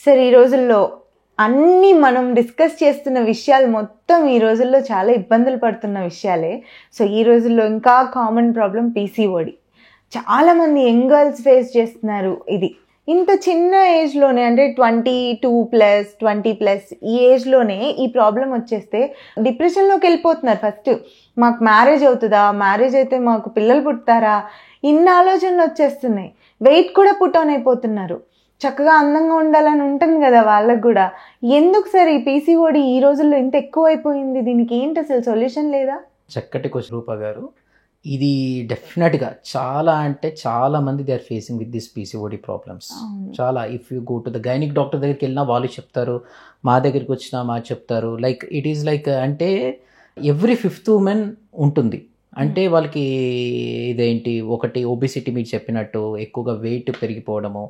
Sir ఈ రోజుల్లో అన్నీ మనం డిస్కస్ చేస్తున్న విషయాలు మొత్తం ఈ రోజుల్లో చాలా ఇబ్బందులు పడుతున్న విషయాలే. సో ఈ రోజుల్లో ఇంకా కామన్ ప్రాబ్లం పీసీఓడి. చాలామంది యంగ్ గర్ల్స్ ఫేస్ చేస్తున్నారు ఇది. ఇంత చిన్న ఏజ్లోనే అంటే 22+, 20+ ఈ ఏజ్లోనే ఈ ప్రాబ్లం వచ్చేస్తే డిప్రెషన్లోకి వెళ్ళిపోతున్నారు. ఫస్ట్ మాకు మ్యారేజ్ అవుతుందా, మ్యారేజ్ అయితే మాకు పిల్లలు పుడతారా, ఇన్ని ఆలోచనలు వచ్చేస్తున్నాయి. వెయిట్ కూడా పుట్ ఆన్ అయిపోతున్నారు. చక్కగా అందంగా ఉండాలని ఉంటుంది కదా వాళ్ళకు కూడా. ఎందుకు సార్ ఈ పీసీఓడి ఈ రోజుల్లో ఇంత ఎక్కువ అయిపోయింది? దీనికి ఏంటి అసలు సొల్యూషన్ లేదా? చక్కటి క్వశ్చన్ రూపా గారు. ఇది డెఫినెట్గా చాలా అంటే చాలా మంది they are facing with this PCOD problems. చాలా. If you go to the gynaec doctor దగ్గరికి వెళ్ళినా వాళ్ళు చెప్తారు, మా దగ్గరికి వచ్చినా మా చెప్తారు. లైక్ ఇట్ ఈస్ లైక్ అంటే ఎవ్రీ 5th ఉమెన్ ఉంటుంది. అంటే వాళ్ళకి ఇదేంటి, ఒకటి ఒబిసిటీ మీరు చెప్పినట్టు ఎక్కువగా వెయిట్ పెరిగిపోవడము.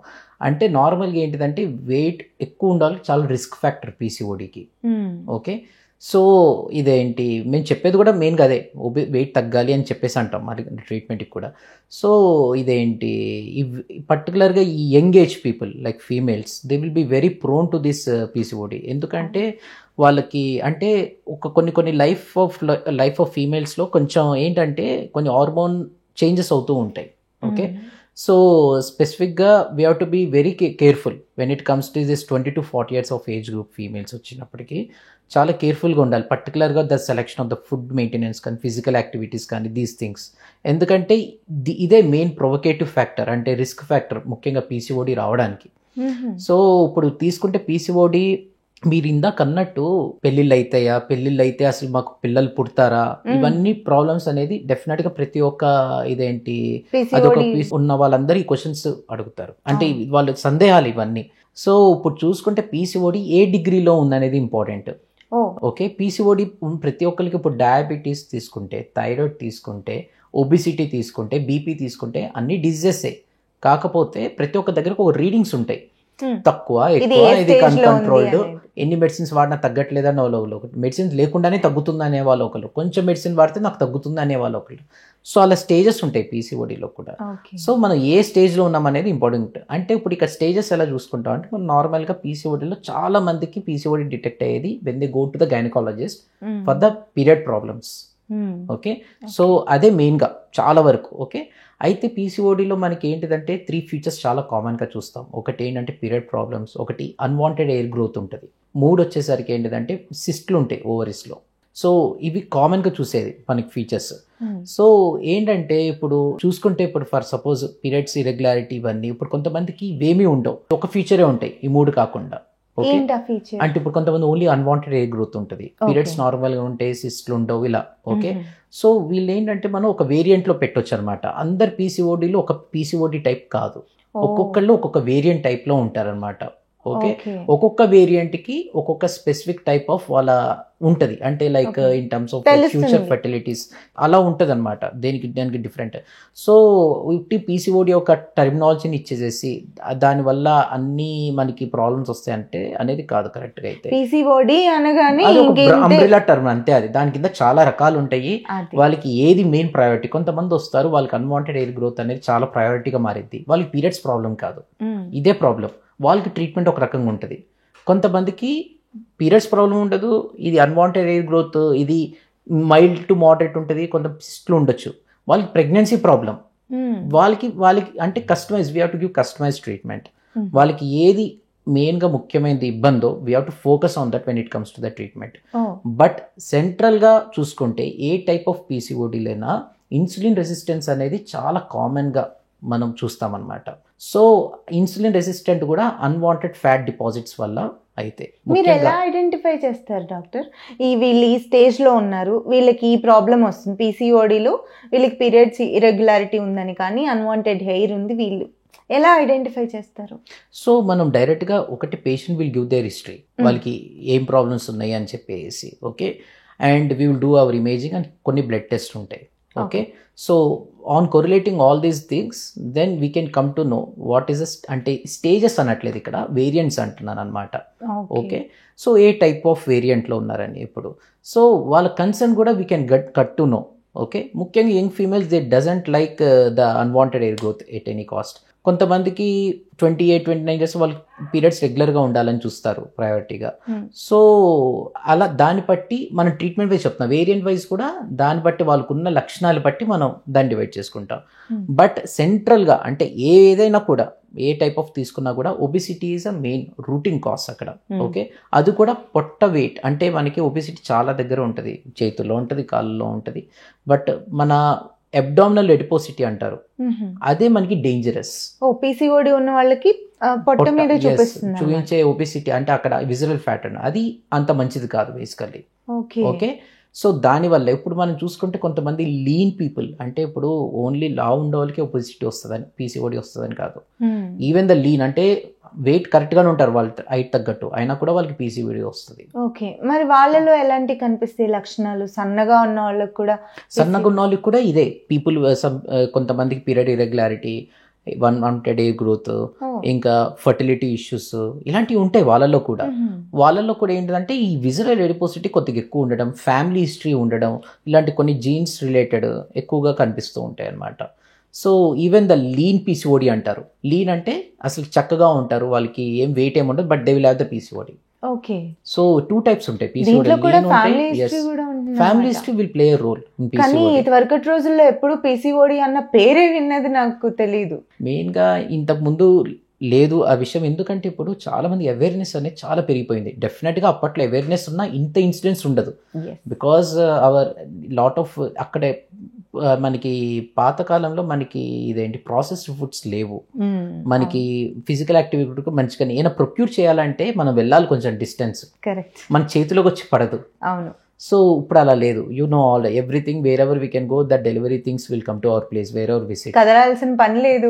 అంటే నార్మల్గా ఏంటిదంటే వెయిట్ ఎక్కువ ఉండాలి, చాలా రిస్క్ ఫ్యాక్టర్ పీసీఓడికి. ఓకే, సో ఇదేంటి మేము చెప్పేది కూడా మెయిన్గా అదే, వెయిట్ తగ్గాలి అని చెప్పేసి అంటాం మరి ట్రీట్మెంట్కి కూడా. సో ఇదేంటి పర్టికులర్గా ఈ young age people like females they will be very prone to this PCOD. ఎందుకంటే వాళ్ళకి అంటే కొన్ని లైఫ్ ఆఫ్ ఫీమేల్స్లో కొంచెం ఏంటంటే కొన్ని హార్మోన్ చేంజెస్ అవుతూ ఉంటాయి. ఓకే, సో స్పెసిఫిక్గా we have to be very careful when it comes to this 20 to 40 years of age group females వచ్చినప్పటికీ చాలా కేర్ఫుల్గా ఉండాలి. పర్టికులర్గా the selection of the food maintenance కానీ ఫిజికల్ యాక్టివిటీస్ కానీ దీస్ థింగ్స్. ఎందుకంటే ఇదే మెయిన్ ప్రొవకేటివ్ ఫ్యాక్టర్, అంటే రిస్క్ ఫ్యాక్టర్ ముఖ్యంగా పీసీఓడి రావడానికి. సో ఇప్పుడు తీసుకుంటే పీసీఓడి మీరు ఇందాక అన్నట్టు పెళ్ళిళ్ళు అయితే అసలు మాకు పిల్లలు పుడతారా, ఇవన్నీ ప్రాబ్లమ్స్ అనేది డెఫినెట్ గా ప్రతి ఒక్క ఇదేంటి అదొక ఉన్న వాళ్ళందరూ ఈ క్వశ్చన్స్ అడుగుతారు. అంటే వాళ్ళ సందేహాలు ఇవన్నీ. సో ఇప్పుడు చూసుకుంటే పీసీఓడి ఏ డిగ్రీలో ఉందనేది ఇంపార్టెంట్. ఓకే, పీసీఓడి ప్రతి ఒక్కరికి ఇప్పుడు డయాబెటీస్ తీసుకుంటే, థైరాయిడ్ తీసుకుంటే, ఒబిసిటీ తీసుకుంటే, బీపీ తీసుకుంటే అన్ని డిజీజెసే. కాకపోతే ప్రతి ఒక్క దగ్గరకు ఒక రీడింగ్స్ ఉంటాయి, తక్కువ ఎక్కువ, ఇది అన్కంట్రోల్డ్, ఎన్ని మెడిసిన్స్ వాడినా తగ్గట్లేదని వాళ్ళు ఒకటి, మెడిసిన్స్ లేకుండానే తగ్గుతుంది అనే వాళ్ళు ఒకరు, కొంచెం మెడిసిన్ వాడితే నాకు తగ్గుతుంది అనే వాళ్ళు ఒకరు. సో అలా స్టేజెస్ ఉంటాయి పీసీఓడిలో కూడా. సో మనం ఏ స్టేజ్లో ఉన్నాం అనేది ఇంపార్టెంట్. అంటే ఇప్పుడు ఇక్కడ స్టేజెస్ ఎలా చూసుకుంటాం అంటే, మనం నార్మల్గా పీసీఓడిలో చాలా మందికి పీసీఓడి డిటెక్ట్ అయ్యేది when they go to the gynaecologist for the period problems. Okay, so అదే మెయిన్గా చాలా వరకు. ఓకే, అయితే పీసీఓడిలో మనకి ఏంటిదంటే 3 ఫీచర్స్ చాలా కామన్గా చూస్తాం. ఒకటి ఏంటంటే పీరియడ్ ప్రాబ్లమ్స్, ఒకటి అన్వాంటెడ్ ఎయిర్ గ్రోత్ ఉంటుంది, 3 వచ్చేసరికి ఏంటిదంటే సిస్ట్లు ఉంటాయి ఓవరీస్లో. సో ఇవి కామన్గా చూసేది మనకి ఫీచర్స్. సో ఏంటంటే ఇప్పుడు చూసుకుంటే ఇప్పుడు ఫర్ సపోజ్ పీరియడ్స్ ఇరెగ్యులారిటీ ఇవన్నీ ఇప్పుడు కొంతమందికి ఇవేమీ ఉండవు, ఒక ఫీచరే ఉంటాయి ఈ 3 కాకుండా. ఓకే, అంటే ఇప్పుడు కొంతమంది ఓన్లీ అన్వాంటెడ్ ఎయిర్ గ్రోత్ ఉంటుంది, పీరియడ్స్ నార్మల్ గా ఉంటాయి, సిస్ట్లు ఉండవు ఇలా. ఓకే, సో వీళ్ళు ఏంటంటే మనం ఒక వేరియంట్ లో పెట్టొచ్చు అనమాట. అందరు పీసీఓడిలో ఒక పీసీఓడి టైప్ కాదు, ఒక్కొక్కళ్ళు ఒక్కొక్క వేరియంట్ టైప్ లో ఉంటారనమాట. ఓకే, ఒక్కొక్క వేరియంట్ కి ఒక్కొక్క స్పెసిఫిక్ టైప్ ఆఫ్ వాళ్ళ ఉంటది, అంటే like in terms of future fertilities అలా ఉంటది అనమాట, దానికి డిఫరెంట్. సో ఇట్టి పీసీఓడి ఒక టర్మినాలజీని ఇచ్చేసేసి దానివల్ల అన్ని మనకి ప్రాబ్లమ్స్ వస్తాయంటే అనేది కాదు కరెక్ట్ గా. అయితే పీసీఓడి అనగానే అంబ్రెలా టర్మ్ అంతే, అది దాని కింద చాలా రకాలు ఉంటాయి. వాళ్ళకి ఏది మెయిన్ ప్రయారిటీ, కొంతమంది వస్తారు వాళ్ళకి అన్వాంటెడ్ ఎయిర్ గ్రోత్ అనేది చాలా ప్రయారిటీగా మారింది, వాళ్ళకి పీరియడ్స్ ప్రాబ్లం కాదు, ఇదే ప్రాబ్లం, వాళ్ళకి ట్రీట్మెంట్ ఒక రకంగా ఉంటుంది. కొంతమందికి పీరియడ్స్ ప్రాబ్లం ఉండదు, ఇది అన్వాంటెడ్ ఎయిర్ గ్రోత్, ఇది మైల్డ్ టు మోడరేట్ ఉంటుంది, కొంత సిస్ట్లు ఉండొచ్చు, వాళ్ళకి ప్రెగ్నెన్సీ ప్రాబ్లం, వాళ్ళకి అంటే customize, we have to give customize treatment. వాళ్ళకి ఏది మెయిన్గా ముఖ్యమైనది ఇబ్బందో we have to focus on that when it comes to the treatment. But సెంట్రల్గా చూసుకుంటే ఏ టైప్ ఆఫ్ పీసీఓడీలైనా ఇన్సులిన్ రెసిస్టెన్స్ అనేది చాలా కామన్గా మనం చూస్తామన్నమాట. సో ఇన్సులిన్ రెసిస్టెంట్ కూడా అన్వాంటెడ్ ఫ్యాట్ డిపాజిట్స్ వల్ల అయితే. మీరు ఎలా ఐడెంటిఫై చేస్తారు డాక్టర్, వీళ్ళు ఈ స్టేజ్లో ఉన్నారు, వీళ్ళకి ఈ ప్రాబ్లం వస్తుంది పీసీఓడిలో, వీళ్ళకి పీరియడ్స్ ఇరెగ్యులారిటీ ఉందని కానీ అన్వాంటెడ్ హెయిర్ ఉంది, వీళ్ళు ఎలా ఐడెంటిఫై చేస్తారు? సో మనం డైరెక్ట్గా ఒకటి patient will give their history, వాళ్ళకి ఏం ప్రాబ్లమ్స్ ఉన్నాయి అని చెప్పేసి. Okay, and we will do our imaging and కొన్ని బ్లడ్ టెస్ట్ ఉంటాయి. Okay, so on correlating all these things then we can come to know what is అంటే stages అనట్లేదు ఇక్కడ, వేరియంట్స్ అంటున్నాను అనమాట. ఓకే, సో ఏ టైప్ ఆఫ్ వేరియంట్లో ఉన్నారని ఇప్పుడు. సో వాళ్ళ కన్సర్న్ కూడా we can cut to know. Okay, ముఖ్యంగా young females they doesn't like the unwanted hair growth at any cost. కొంతమందికి 28-29 ఇయర్స్ వాళ్ళకి పీరియడ్స్ రెగ్యులర్గా ఉండాలని చూస్తారు ప్రయారిటీగా. సో అలా దాన్ని బట్టి మనం ట్రీట్మెంట్ వైజ్ చెప్తున్నాం, వేరియంట్ వైజ్ కూడా దాన్ని బట్టి వాళ్ళకున్న లక్షణాలు బట్టి మనం దాన్ని డివైడ్ చేసుకుంటాం. బట్ సెంట్రల్గా అంటే ఏదైనా కూడా ఏ టైప్ ఆఫ్ తీసుకున్నా కూడా obesity is a main rooting cause అక్కడ. ఓకే, అది కూడా పొట్ట వెయిట్ అంటే మనకి ఒబిసిటీ చాలా దగ్గర ఉంటుంది, చేతుల్లో ఉంటుంది, కాళ్ళలో ఉంటుంది. బట్ మన అబ్డామినల్ ఎడిపోసిటీ అంటారు, అదే మనకి డేంజరస్. పీసీఓడి ఉన్న వాళ్ళకి పొట్ట మీద చూపించే ఒబిసిటీ అంటే అక్కడ విజరల్ ఫ్యాట్ అని, అది అంత మంచిది కాదు బేసికల్లీ. ఓకే, సో దానివల్ల ఇప్పుడు మనం చూసుకుంటే కొంతమంది లీన్ పీపుల్, అంటే ఇప్పుడు ఓన్లీ లావు ఉండే వాళ్ళకి ఒబిసిటీ వస్తుందని, పీసీఓడి వస్తుందని కాదు. ఈవెన్ ద లీన్ అంటే వెయిట్ కరెక్ట్ గానే ఉంటారు వాళ్ళు హైట్ తగ్గట్టు, అయినా కూడా వాళ్ళకి పీసీఓడి వస్తుంది. ఓకే, మరి వాళ్ళలో ఎలాంటి కనిపిస్తాయి లక్షణాలు? సన్నగా ఉన్న వాళ్ళకి కూడా, సన్నగా ఉన్న వాళ్ళకి కూడా ఇదే పీపుల్, కొంతమందికి period irregularity, unwanted hair growth, ఇంకా ఫర్టిలిటీ ఇష్యూస్ ఇలాంటివి ఉంటాయి వాళ్ళలో కూడా. వాళ్ళలో కూడా ఏంటంటే ఈ విజరల్ ఎడిపోసిటీ కొద్దిగా ఎక్కువ ఉండడం, ఫ్యామిలీ హిస్టరీ ఉండడం, ఇలాంటి కొన్ని జీన్స్ రిలేటెడ్ ఎక్కువగా కనిపిస్తూ ఉంటాయి అన్నమాట. So even the lean PCOD అంటారు. లీన్ అంటే అసలు చక్కగా ఉంటారు, వాళ్ళకి ఏం వెయిట్ ఏమి ఉండదు, but they will have the PCOD. Okay, so 2 types ఉంటాయి పీసీఓడి. Family history will play a role in PCOD. కానీ ఇదివరకటి రోజుల్లో ఎప్పుడు పీసీఓడి అన్న పేరే విన్నది నాకు తెలియదు. మెయిన్ గా ఇంతకు ముందు లేదు ఆ విషయం, ఎందుకంటే ఇప్పుడు చాలా మంది అవేర్నెస్ అనేది చాలా పెరిగిపోయింది. డెఫినెట్ గా అప్పట్లో అవేర్నెస్ ఉన్నా ఇంత ఇన్సిడెంట్స్ ఉండదు, బికాస్ అవర్ లాట్ ఆఫ్ అక్కడే మనకి పాతకాలంలో మనకి ఇదేంటి ప్రాసెస్డ్ ఫుడ్స్ లేవు, మనకి ఫిజికల్ యాక్టివిటీ మంచిగా ఏమైనా ప్రొక్యూర్ చేయాలంటే మనం వెళ్ళాలి కొంచెం డిస్టెన్స్, మన చేతిలోకి వచ్చి పడదు. అవును, సో ఇప్పుడు అలా లేదు. You know all everything, wherever we can go that delivery things will come to our place, wherever visit. కదలాల్సిన పని లేదు,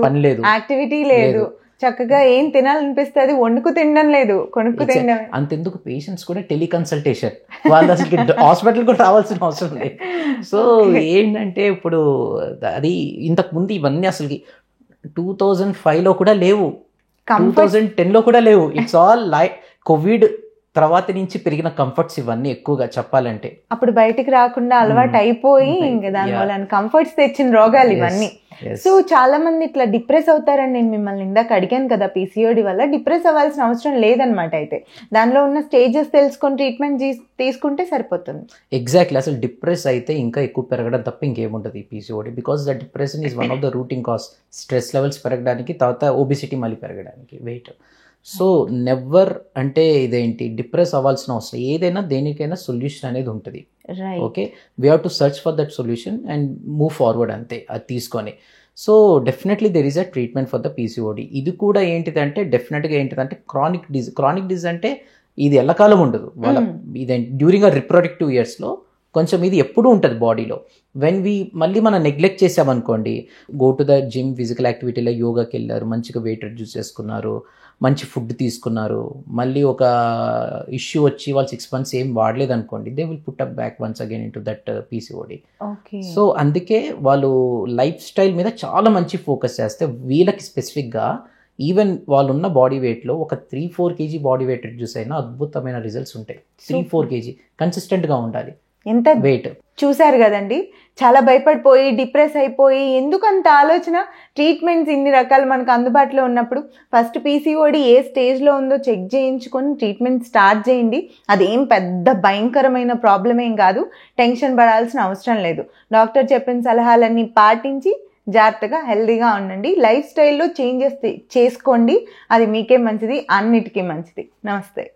యాక్టివిటీ లేదు, చక్కగా ఏం తినాలనిపిస్తే అది వండుకు తినడం లేదు, కొనుక్కు తినడం. అంతెందుకు పేషెంట్స్ కూడా టెలికన్సల్టేషన్, వాళ్ళు అసలు హాస్పిటల్ కూడా రావాల్సిన అవసరం లేదు. సో ఏంటంటే ఇప్పుడు అది ఇంతకు ముందు ఇవన్నీ అసలు 2005లో కూడా లేవు, 2010లో కూడా లేవు. ఇట్స్ ఆల్ లైక్ కోవిడ్ తర్వాత నుంచి పెరిగిన కంఫర్ట్స్ ఇవన్నీ ఎక్కువగా చెప్పాలంటే. అప్పుడు బయటికి రాకుండా అలవాటు అయిపోయి ఇంకా దానివల్ల కంఫర్ట్స్ తెచ్చిన రోగాలు ఇవన్నీ. సో చాలా మంది ఇట్లా డిప్రెస్ అవుతారని నేను మిమ్మల్ని ఇందాక అడిగాను కదా, పీసీఓడి వల్ల డిప్రెస్ అవ్వాల్సిన అవసరం లేదనమాట. అయితే దానిలో ఉన్న స్టేజెస్ తెలుసుకొని ట్రీట్మెంట్ తీసుకుంటే సరిపోతుంది. ఎగ్జాక్ట్లీ, అసలు డిప్రెస్ అయితే ఇంకా ఎక్కువ పెరగడం తప్ప ఇంకేముంటుంది ఈ PCOD, because the depression is one of the rooting cause. Stress levels పెరగడానికి, తర్వాత ఒబిసిటీ మళ్ళీ పెరగడానికి, వెయిట్. సో నెవర్ అంటే ఇదేంటి డిప్రెస్ అవ్వాల్సిన అవసరం, ఏదైనా దేనికైనా సొల్యూషన్ అనేది ఉంటుంది. Okay, we have to search for that solution and move forward, అంతే అది తీసుకొని. So definitely there is a treatment for the PCOD. ఇది కూడా ఏంటిదంటే డెఫినెట్గా ఏంటిదంటే క్రానిక్ డిజీజ్ అంటే ఇది ఎల్లకాలం ఉండదు, వాళ్ళ ఇదేంటి డ్యూరింగ్ అ రిప్రొడక్టివ్ ఇయర్స్లో కొంచెం ఇది ఎప్పుడూ ఉంటుంది బాడీలో. మళ్ళీ మనం నెగ్లెక్ట్ చేసామనుకోండి, go to the gym, physical యాక్టివిటీలో యోగాకి వెళ్ళారు, మంచిగా వెయిట్ రెడ్యూస్ చేసుకున్నారు, మంచి ఫుడ్ తీసుకున్నారు, మళ్ళీ ఒక ఇష్యూ వచ్చి వాళ్ళు 6 months ఏం వాడలేదు అనుకోండి, they will put up back once again in to that PCOD. So అందుకే వాళ్ళు లైఫ్ స్టైల్ మీద చాలా మంచి ఫోకస్ చేస్తే వీళ్ళకి స్పెసిఫిక్గా ఈవెన్ వాళ్ళు ఉన్న బాడీ వెయిట్లో ఒక 3-4 kg బాడీ వెయిట్ రిడ్యూస్ అయినా అద్భుతమైన రిజల్ట్స్ ఉంటాయి. 3-4 kg కన్సిస్టెంట్గా ఉండాలి. ఎంత వెయిట్ చూసారు కదండి, చాలా భయపడిపోయి డిప్రెస్ అయిపోయి ఎందుకంత ఆలోచన. ట్రీట్మెంట్స్ ఇన్ని రకాలు మనకు అందుబాటులో ఉన్నప్పుడు ఫస్ట్ పీసీఓడి ఏ స్టేజ్లో ఉందో చెక్ చేయించుకొని ట్రీట్మెంట్ స్టార్ట్ చేయండి. అదేం పెద్ద భయంకరమైన ప్రాబ్లం ఏం కాదు, టెన్షన్ పడాల్సిన అవసరం లేదు. డాక్టర్ చెప్పిన సలహాలన్నీ పాటించి జాగ్రత్తగా హెల్దీగా ఉండండి. లైఫ్ స్టైల్లో చేంజెస్ చేసుకోండి, అది మీకే మంచిది, అన్నిటికీ మంచిది. నమస్తే.